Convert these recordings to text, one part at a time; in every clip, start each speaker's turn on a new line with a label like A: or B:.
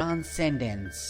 A: Transcendence.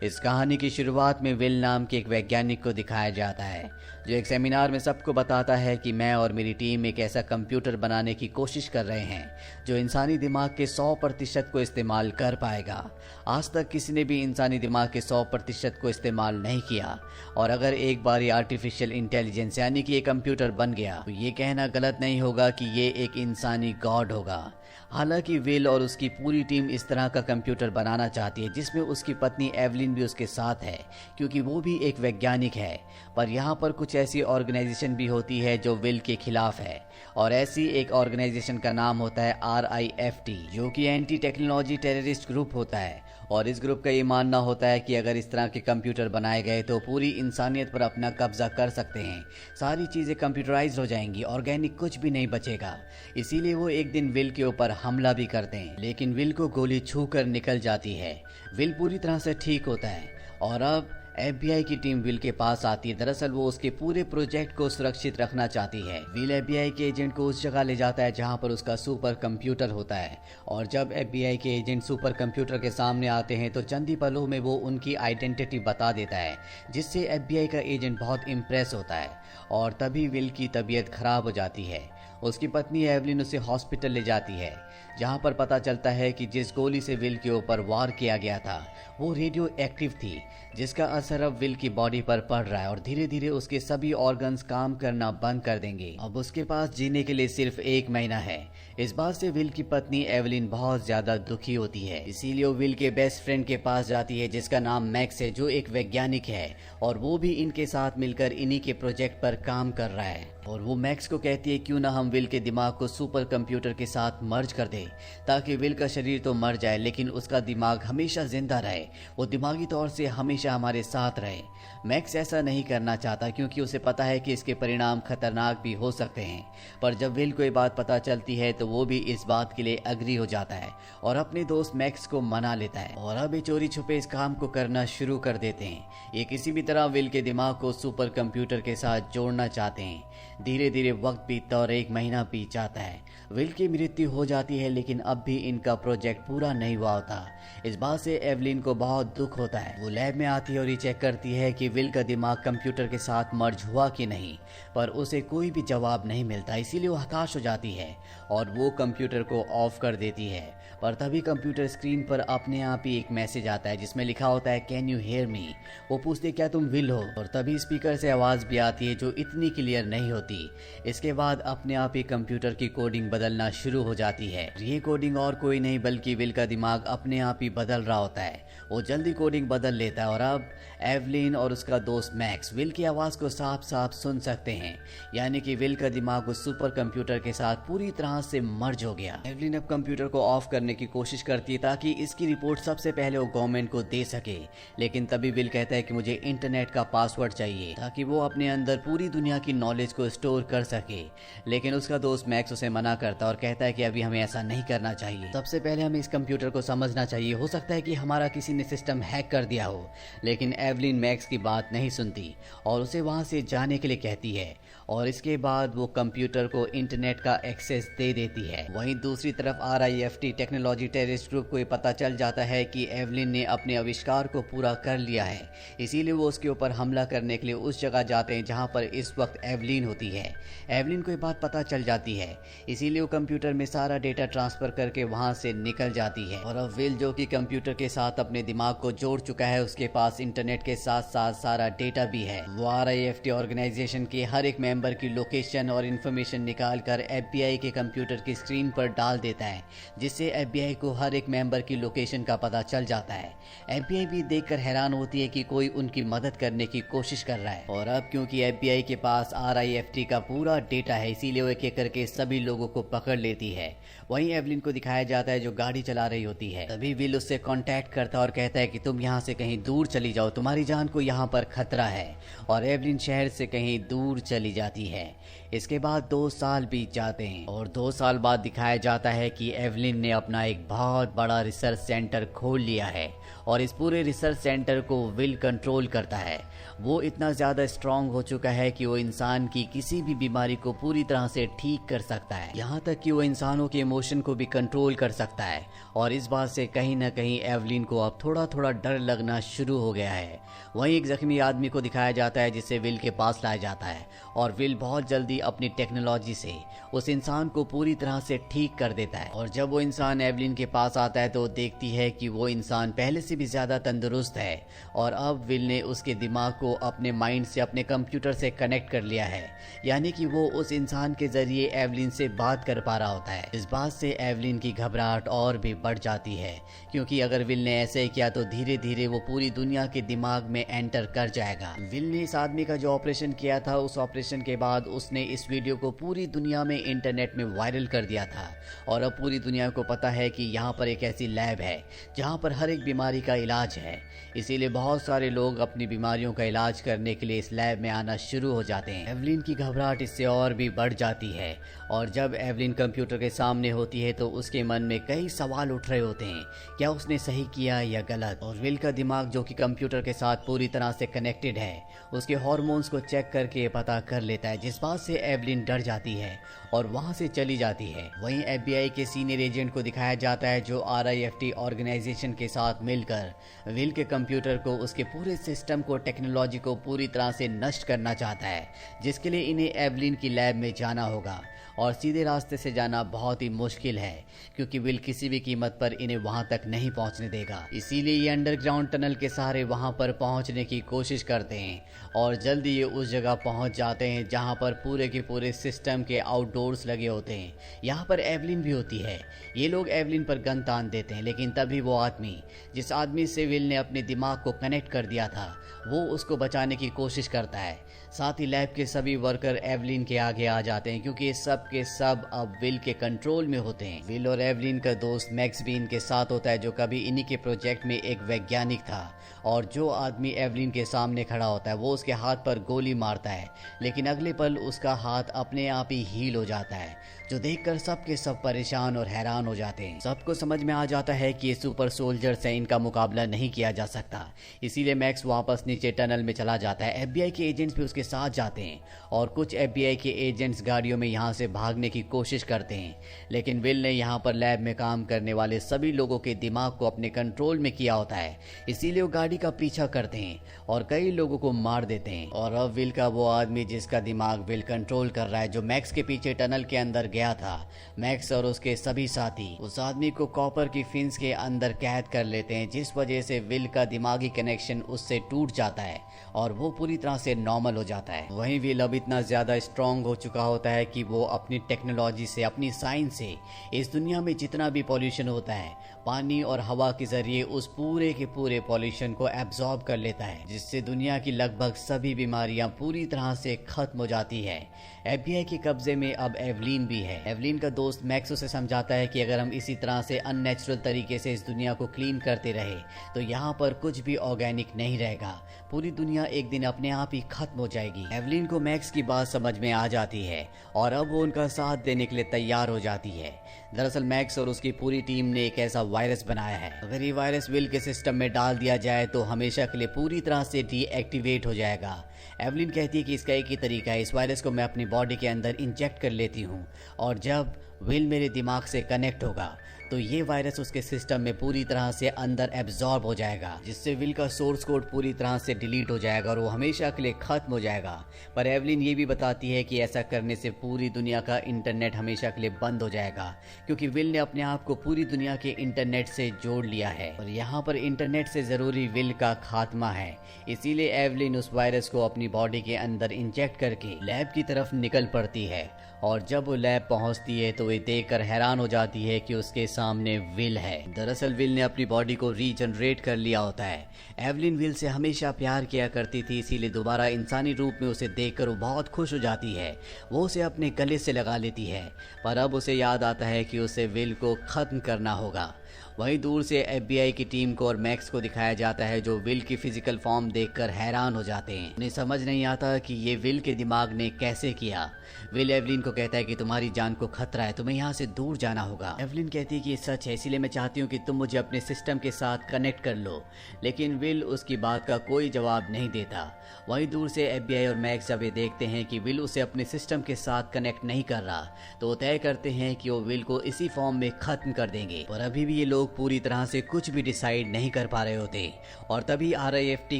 A: इस कहानी की शुरुआत में विल नाम के एक वैज्ञानिक को दिखाया जाता है जो एक सेमिनार में सबको बताता है कि मैं और मेरी टीम एक ऐसा कंप्यूटर बनाने की कोशिश कर रहे हैं जो इंसानी दिमाग के 100% को इस्तेमाल कर पाएगा। आज तक किसी ने भी इंसानी दिमाग के 100% को इस्तेमाल नहीं किया, और अगर एक बार ये आर्टिफिशियल इंटेलिजेंस यानी कि ये कंप्यूटर बन गया तो ये कहना गलत नहीं होगा कि ये एक इंसानी गॉड होगा। हालांकि विल और उसकी पूरी टीम इस तरह का कंप्यूटर बनाना चाहती है जिसमें उसकी पत्नी एवलिन भी उसके साथ है, क्योंकि वो भी एक वैज्ञानिक है। पर यहाँ पर कुछ ऐसी ऑर्गेनाइजेशन भी होती है जो विल के खिलाफ है, और ऐसी एक ऑर्गेनाइजेशन का नाम होता है RIFT, जो कि एंटी टेक्नोलॉजी टेररिस्ट ग्रुप होता है। और इस ग्रुप का ये मानना होता है कि अगर इस तरह के कंप्यूटर बनाए गए तो पूरी इंसानियत पर अपना कब्जा कर सकते हैं, सारी चीज़ें कंप्यूटराइज हो जाएंगी, ऑर्गेनिक कुछ भी नहीं बचेगा। इसीलिए वो एक दिन विल के ऊपर हमला भी करते हैं, लेकिन विल को गोली छू कर निकल जाती है। विल पूरी तरह से ठीक होता है और अब FBI की टीम विल के पास आती है। दरअसल वो उसके पूरे प्रोजेक्ट को सुरक्षित रखना चाहती है। विल FBI के एजेंट को उस जगह ले जाता है जहां पर उसका सुपर कंप्यूटर होता है, और जब FBI के एजेंट सुपर कंप्यूटर के सामने आते हैं तो चंद ही पलों में वो उनकी आइडेंटिटी बता देता है, जिससे FBI का एजेंट बहुत इम्प्रेस होता है। और तभी विल की तबीयत खराब हो जाती है। उसकी पत्नी एवलिन उसे हॉस्पिटल ले जाती है, जहां पर पता चलता है कि जिस गोली से विल के ऊपर वार किया गया था वो रेडियो एक्टिव थी, जिसका असर अब विल की बॉडी पर पड़ रहा है और धीरे धीरे उसके सभी ऑर्गन्स काम करना बंद कर देंगे। अब उसके पास जीने के लिए सिर्फ 1 महीना है। इस बात से विल की पत्नी एवलिन बहुत ज्यादा दुखी होती है, इसीलिए वो विल के बेस्ट फ्रेंड के पास जाती है जिसका नाम मैक्स है, जो एक वैज्ञानिक है और वो भी इनके साथ मिलकर इन्हीं के प्रोजेक्ट पर काम कर रहा है। और वो मैक्स को कहती है क्यों ना हम विल के दिमाग को सुपर कंप्यूटर के साथ मर्ज कर दे, ताकि विल का शरीर तो मर जाए लेकिन उसका दिमाग हमेशा जिंदा रहे, वो दिमागी तौर से हमेशा हमारे साथ रहे। मैक्स ऐसा नहीं करना चाहता क्योंकि उसे पता है कि इसके परिणाम खतरनाक भी हो सकते हैं, पर जब विल को ये बात पता चलती है तो वो भी इस बात के लिए अग्री हो जाता है और अपने दोस्त मैक्स को मना लेता है। और अब ये चोरी छुपे इस काम को करना शुरू कर देते हैं। ये किसी भी तरह विल के दिमाग को सुपर कंप्यूटर के साथ जोड़ना चाहते हैं। धीरे धीरे वक्त बीतता और 1 महीना बीत जाता है। विल की मृत्यु हो जाती है, लेकिन अब भी इनका प्रोजेक्ट पूरा नहीं हुआ होता। इस बात से एवलिन को बहुत दुख होता है। वो लैब में आती है और ये चेक करती है कि विल का दिमाग कंप्यूटर के साथ मर्ज हुआ कि नहीं, पर उसे कोई भी जवाब नहीं मिलता। इसीलिए वो हताश हो जाती है और वो कंप्यूटर को ऑफ कर देती है। पर तभी कंप्यूटर स्क्रीन पर अपने आप ही एक मैसेज आता है जिसमें लिखा होता है कैन यू हेयर मी। वो पूछते क्या तुम विल हो, और तभी स्पीकर से आवाज भी आती है जो इतनी क्लियर नहीं होती। इसके बाद अपने आप ही कंप्यूटर की कोडिंग बदलना शुरू हो जाती है। ये कोडिंग और कोई नहीं बल्कि विल का दिमाग अपने आप ही बदल रहा होता है। वो जल्दी कोडिंग बदल लेता है और अब एवलिन और उसका दोस्त मैक्स विल की आवाज को साफ साफ सुन सकते हैं, यानी कि विल का दिमाग उस सुपर कंप्यूटर के साथ पूरी तरह से मर्ज हो गया। एवलिन अब कंप्यूटर को ऑफ करने की कोशिश करती है ताकि इसकी रिपोर्ट सबसे पहले वो गवर्नमेंट को दे सके, लेकिन तभी विल कहता है कि मुझे इंटरनेट का पासवर्ड चाहिए ताकि वो अपने अंदर पूरी दुनिया की नॉलेज को स्टोर कर सके। लेकिन उसका दोस्त मैक्स उसे मना करता और कहता है कि अभी हमें ऐसा नहीं करना चाहिए, सबसे पहले हमें इस कंप्यूटर को समझना चाहिए, हो सकता है कि हमारा किसी ने सिस्टम हैक कर दिया हो। लेकिन एवलिन मैक्स की बात नहीं सुनती और उसे वहां से जाने के लिए कहती है, और इसके बाद वो कंप्यूटर को इंटरनेट का एक्सेस दे देती है। वहीं दूसरी तरफ RIFT टेक्नोलॉजी टेररिस्ट ग्रुप को ये पता चल जाता है कि एवलिन ने अपने आविष्कार को पूरा कर लिया है, इसीलिए वो उसके ऊपर हमला करने के लिए उस जगह जाते हैं जहां पर इस वक्त एवलिन होती है। एवलिन को ये बात पता चल जाती है, इसीलिए वो कंप्यूटर में सारा डेटा ट्रांसफर करके वहां से निकल जाती है। और अब विल जो कि कंप्यूटर के साथ अपने दिमाग को जोड़ चुका है, उसके पास इंटरनेट के साथ साथ सारा डेटा भी है। वो RIFT ऑर्गेनाइजेशन के हर एक मेंबर की लोकेशन और इन्फॉर्मेशन निकाल कर FBI के कंप्यूटर की स्क्रीन पर डाल देता है, जिससे FBI को हर एक मेंबर की लोकेशन का पता चल जाता है। FBI भी देखकर हैरान होती है कि कोई उनकी मदद करने की कोशिश कर रहा है। और अब क्योंकि FBI के पास RIFT का पूरा डेटा है, इसीलिए वो एक एक करके सभी लोगों को पकड़ लेती है। वहीं एवलिन को दिखाया जाता है जो गाड़ी चला रही होती है। तभी विल उससे कांटेक्ट करता और कहता है कि तुम यहाँ से कहीं दूर चली जाओ, तुम्हारी जान को यहाँ पर खतरा है। और एवलिन शहर से कहीं दूर चली जाती है। इसके बाद 2 साल बीत जाते हैं और 2 साल बाद दिखाया जाता है कि एवलिन ने अपना एक बहुत बड़ा रिसर्च सेंटर खोल लिया है और इस पूरे रिसर्च सेंटर को विल कंट्रोल करता है। वो इतना ज़्यादा स्ट्रांग हो चुका है कि वो इंसान की किसी भी बीमारी को पूरी तरह से ठीक कर सकता है, यहाँ तक कि वो इंसानों के इमोशन को भी कंट्रोल कर सकता है। और इस बात से कहीं ना कहीं एवलिन को अब थोड़ा थोड़ा डर लगना शुरू हो गया है। वहीं एक जख्मी आदमी को दिखाया जाता है जिसे विल के पास लाया जाता है और विल बहुत जल्दी अपनी टेक्नोलॉजी से उस इंसान को पूरी तरह से ठीक कर देता है। और जब वो इंसान एवलिन के पास आता है तो वो देखती है कि वो इंसान पहले से भी ज़्यादा तंदुरुस्त है और अब विल ने उसके दिमाग को अपने माइंड से, अपने कंप्यूटर से कनेक्ट कर लिया है, यानी कि वो उस इंसान के जरिए एवलिन से बात कर पा रहा होता है। इस बात से एवलिन की घबराहट और भी बढ़ जाती है, क्योंकि अगर विल ने ऐसे ही किया तो धीरे धीरे वो पूरी दुनिया के दिमाग में एंटर कर जाएगा। विल ने इस आदमी का जो ऑपरेशन किया था, उस ऑपरेशन के बाद उसने इस वीडियो को पूरी दुनिया में इंटरनेट में वायरल कर दिया था और अब पूरी दुनिया को पता है कि यहाँ पर एक ऐसी लैब है जहाँ पर हर एक बीमारी का इलाज है। इसीलिए बहुत सारे लोग अपनी बीमारियों का इलाज करने के लिए इस लैब में आना शुरू हो जाते हैं। एवलिन की घबराहट इससे और भी बढ़ जाती है और जब एवलिन कंप्यूटर के सामने होती है तो उसके मन में कई सवाल उठ रहे होते हैं, क्या उसने सही किया या गलत। और विल का दिमाग, जो कि कंप्यूटर के साथ पूरी तरह से कनेक्टेड है, उसके हार्मोन्स को चेक करके पता कर लेता है, जिस बात से एवलिन डर जाती है और वहां से चली जाती है। वहीं FBI के सीनियर एजेंट को दिखाया जाता है जो RIFT ऑर्गेनाइजेशन के साथ मिलकर विल के कंप्यूटर को, उसके पूरे सिस्टम को, टेक्नोलॉजी को पूरी तरह से नष्ट करना चाहता है, जिसके लिए इन्हें एवलिन की लैब में जाना होगा और सीधे रास्ते से जाना बहुत ही मुश्किल है, क्योंकि विल किसी भी कीमत पर इन्हें वहां तक नहीं पहुंचने देगा। इसीलिए ये अंडरग्राउंड टनल के सहारे वहां पर पहुंचने की कोशिश करते हैं और जल्दी ये उस जगह पहुंच जाते हैं जहां पर पूरे के पूरे सिस्टम के आउटडोर्स लगे होते हैं। यहाँ पर एवलिन भी होती है। ये लोग एवलिन पर गन तान देते हैं, लेकिन तभी वो आदमी, जिस आदमी से विल ने अपने दिमाग को कनेक्ट कर दिया था, वो उसको बचाने की कोशिश करता है। साथ ही लैब के सभी वर्कर एवलिन के आगे आ जाते हैं, क्योंकि सब के सब अब विल के कंट्रोल में होते हैं। विल और एवलिन का दोस्त मैक्स भी इनके साथ होता है, जो कभी इन्हीं के प्रोजेक्ट में एक वैज्ञानिक था। और जो आदमी एवलिन के सामने खड़ा होता है वो उसके हाथ पर गोली मारता है, लेकिन अगले पल उसका हाथ अपने आप ही हील हो जाता है, जो देखकर सब के सब परेशान और हैरान हो जाते हैं। सबको समझ में आ जाता है कि ये सुपर सोल्जर से इनका मुकाबला नहीं किया जा सकता। इसीलिए मैक्स वापस नीचे टनल में चला जाता है। FBI के एजेंट्स भी उसके साथ जाते हैं और कुछ FBI के एजेंट्स गाड़ियों में यहाँ से भागने की कोशिश करते हैं, लेकिन विल ने यहाँ पर लैब में काम करने वाले सभी लोगों के दिमाग को अपने कंट्रोल में किया होता है। इसीलिए वो गाड़ी का पीछा करते हैं और कई लोगों को मार देते हैं। और अब विल का वो आदमी जिसका दिमाग विल कंट्रोल कर रहा है, जो मैक्स के पीछे टनल के अंदर गया था, मैक्स और उसके सभी साथी उस आदमी को कॉपर की फिंस के अंदर कैद कर लेते हैं, जिस वजह से विल का दिमागी कनेक्शन उससे टूट जाता है और वो पूरी तरह से नॉर्मल हो जाता है। वहीं विल अब इतना ज्यादा स्ट्रांग हो चुका होता है कि वो अपनी टेक्नोलॉजी से, अपनी साइंस से इस दुनिया में जितना भी पॉल्यूशन होता है, पानी और हवा के जरिए उस पूरे के पूरे पॉल्यूशन को एब्जॉर्ब कर लेता है, जिससे दुनिया की लगभग सभी बीमारियां पूरी तरह से खत्म हो जाती है। FBI के कब्जे में अब एवलिन भी है। एवलिन का दोस्त मैक्स उसे समझाता है कि अगर हम इसी तरह से अननेचुरल तरीके से इस दुनिया को क्लीन करते रहे तो यहाँ पर कुछ भी ऑर्गेनिक नहीं रहेगा, पूरी दुनिया एक दिन अपने आप ही खत्म हो जाएगी। एवलिन को मैक्स की बात समझ में आ जाती है और अब वो उनका साथ देने के लिए तैयार हो जाती है। दरअसल मैक्स और उसकी पूरी टीम ने एक ऐसा वायरस बनाया है, अगर ये वायरस विल के सिस्टम में डाल दिया जाए तो हमेशा के लिए पूरी तरह से डीएक्टिवेट हो जाएगा। एवलिन कहती है कि इसका एक ही तरीका है, इस वायरस को मैं अपनी बॉडी के अंदर इंजेक्ट कर लेती हूँ और जब विल मेरे दिमाग से कनेक्ट होगा तो ये वायरस उसके सिस्टम में पूरी तरह से अंदर एब्जॉर्ब हो जाएगा, जिससे विल का सोर्स कोड पूरी तरह से डिलीट हो जाएगा और वो हमेशा के लिए खत्म हो जाएगा। पर एवलिन ये भी बताती है कि ऐसा करने से पूरी दुनिया का इंटरनेट हमेशा के लिए बंद हो जाएगा, क्योंकि विल ने अपने आप को पूरी दुनिया के इंटरनेट से जोड़ लिया है और यहाँ पर इंटरनेट से जरूरी विल का खात्मा है। इसीलिए एवलिन उस वायरस को अपनी बॉडी के अंदर इंजेक्ट करके लैब की तरफ निकल पड़ती है और जब वो लैब पहुंचती है तो वे देखकर हैरान हो जाती है कि उसके सामने विल है। दरअसल विल ने अपनी बॉडी को रीजनरेट कर लिया होता है। एवलिन विल से हमेशा प्यार किया करती थी, इसीलिए दोबारा इंसानी रूप में उसे देखकर वो बहुत खुश हो जाती है। वो उसे अपने गले से लगा लेती है, पर अब उसे याद आता है कि उसे विल को खत्म करना होगा। वहीं दूर से एफबीआई की टीम को और मैक्स को दिखाया जाता है, जो विल की फिजिकल फॉर्म देखकर हैरान हो जाते हैं। उन्हें समझ नहीं आता कि ये विल के दिमाग ने कैसे किया। विल एवलिन को कहता है कि तुम्हारी जान को खतरा है, तुम्हें यहाँ से दूर जाना होगा। एवलिन कहती है कि ये सच है, इसीलिए मैं चाहती हूँ कि तुम मुझे अपने सिस्टम के साथ कनेक्ट कर लो, लेकिन विल उसकी बात का कोई जवाब नहीं देता। वहीं दूर से एफबीआई और मैक्स जब ये देखते हैं कि विल उसे अपने सिस्टम के साथ कनेक्ट नहीं कर रहा, तो वो तय करते हैं कि वो विल को इसी फॉर्म में खत्म कर देंगे। पर अभी भी ये लोग पूरी तरह से कुछ भी डिसाइड नहीं कर पा रहे होते, और तभी RIFT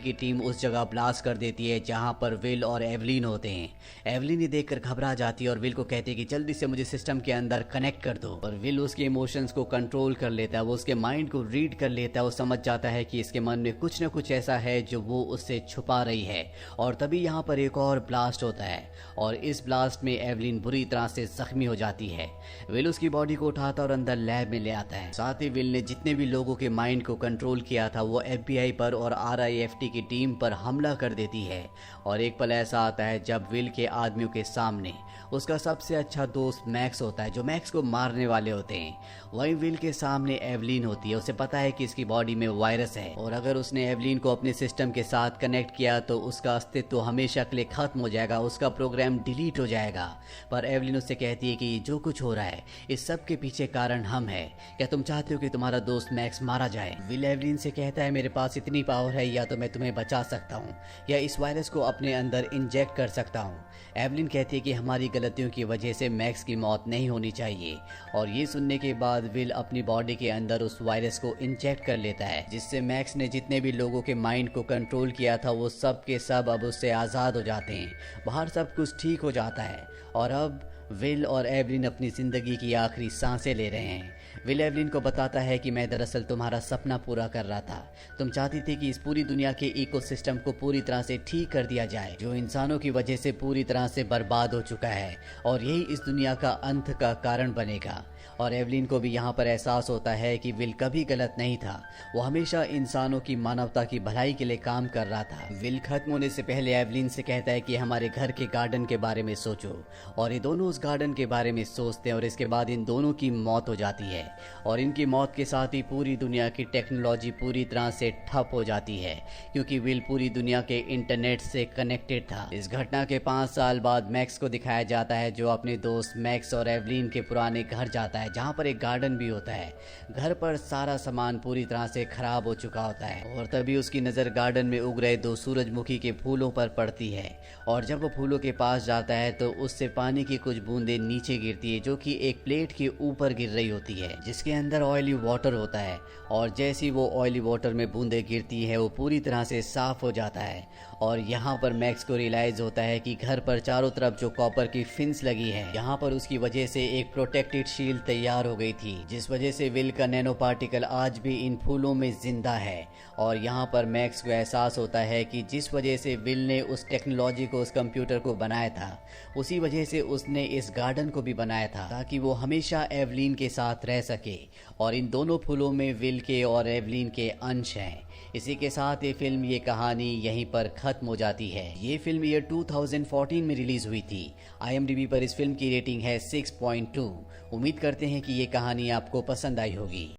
A: की टीम उस जगह ब्लास्ट कर देती है जहां पर विल और एवलिन होते हैं। एवलिन ये देखकर घबरा जाती है और विल को कहती है कि जल्दी से मुझे सिस्टम के अंदर कनेक्ट कर दो। और विल उसके इमोशंस को कंट्रोल कर लेता है, वो उसके माइंड को रीड कर लेता है। वो समझ जाता है कि इसके मन में कुछ न कुछ ऐसा है जो वो उससे छुपा रही है। और तभी यहाँ पर एक और ब्लास्ट होता है, और इस ब्लास्ट में एवलिन बुरी तरह से जख्मी हो जाती है। विल उसकी बॉडी को उठाता और अंदर लैब में ले आता है। साथ ही विल ने जितने भी लोगों के माइंड को कंट्रोल किया था, वो FBI पर और RIFT की टीम पर हमला कर देती है। और एक पल ऐसा आता है जब विल के आदमियों के सामने उसका सबसे अच्छा दोस्त मैक्स होता है, जो मैक्स को मारने वाले होते हैं। वहीं विल के सामने एवलिन होती है। उसे पता है कि इसकी बॉडी में वायरस है, और अगर उसने एवलिन को अपने सिस्टम के साथ कनेक्ट किया तो उसका अस्तित्व हमेशा के लिए खत्म हो जाएगा, उसका प्रोग्राम डिलीट हो जाएगा। पर एवलिन उससे कहती है कि जो कुछ हो रहा है इस सब के पीछे कारण हम हैं। क्या तुम चाहते हो कि तुम्हारा दोस्त मैक्स मारा जाए? विल एवलिन से कहता है मेरे पास इतनी पावर है, या तो मैं तुम्हें बचा सकता हूँ या इस वायरस को अपने अंदर इंजेक्ट कर सकता हूँ। एवलिन कहती है कि हमारी गलतियों की वजह से मैक्स की मौत नहीं होनी चाहिए। और ये सुनने के बाद विल अपनी बॉडी के अंदर उस वायरस को इंजेक्ट कर लेता है, जिससे मैक्स ने जितने भी लोगों के माइंड को कंट्रोल किया था वो सब के सब अब उससे आज़ाद हो जाते हैं। बाहर सब कुछ ठीक हो जाता है, और अब विल और एवलिन अपनी ज़िंदगी की आखिरी सांसें ले रहे हैं। विल एवलिन को बताता है कि मैं दरअसल तुम्हारा सपना पूरा कर रहा था। तुम चाहती थी कि इस पूरी दुनिया के इकोसिस्टम को पूरी तरह से ठीक कर दिया जाए, जो इंसानों की वजह से पूरी तरह से बर्बाद हो चुका है, और यही इस दुनिया का अंत का कारण बनेगा। और एवलिन को भी यहाँ पर एहसास होता है कि विल कभी गलत नहीं था, वो हमेशा इंसानों की मानवता की भलाई के लिए काम कर रहा था। विल खत्म होने से पहले एवलिन से कहता है कि हमारे घर के गार्डन के बारे में सोचो, और ये दोनों उस गार्डन के बारे में सोचते हैं, और इसके बाद इन दोनों की मौत हो जाती है। और इनकी मौत के साथ ही पूरी दुनिया की टेक्नोलॉजी पूरी तरह से ठप हो जाती है, क्योंकि विल पूरी दुनिया के इंटरनेट से कनेक्टेड था। इस घटना के 5 साल बाद मैक्स को दिखाया जाता है, जो अपने दोस्त मैक्स और एवलिन के पुराने घर जाता है, जहाँ पर एक गार्डन भी होता है। घर पर सारा सामान पूरी तरह से खराब हो चुका होता है, और तभी उसकी नज़र गार्डन में उग रहे 2 सूरजमुखी के फूलों पर पड़ती है। और जब वो फूलों के पास जाता है तो उससे पानी की कुछ बूंदें नीचे गिरती है, जो कि एक प्लेट के ऊपर गिर रही होती है, जिसके अंदर ऑयली वाटर होता है। और जैसी वो ऑयली वाटर में बूंदें गिरती है, वो पूरी तरह से साफ हो जाता है। और यहाँ पर मैक्स को रियलाइज होता है कि घर पर चारों तरफ जो कॉपर की फिंस लगी है, यहाँ पर उसकी वजह से एक प्रोटेक्टेड शील्ड तैयार हो गई थी, जिस वजह से विल का नैनो पार्टिकल आज भी इन फूलों में जिंदा है। और यहाँ पर मैक्स को एहसास होता है कि जिस वजह से विल ने उस टेक्नोलॉजी को, उस कंप्यूटर को बनाया था, उसी वजह से उसने इस गार्डन को भी बनाया था, ताकि वो हमेशा एवलिन के साथ रह सके। और इन दोनों फूलों में विल के और एवलिन के अंश हैं। इसी के साथ ये फिल्म, ये कहानी यहीं पर खत्म हो जाती है। ये फिल्म ईयर 2014 में रिलीज हुई थी। IMDb पर इस फिल्म की रेटिंग है 6.2। उम्मीद करते हैं कि ये कहानी आपको पसंद आई होगी।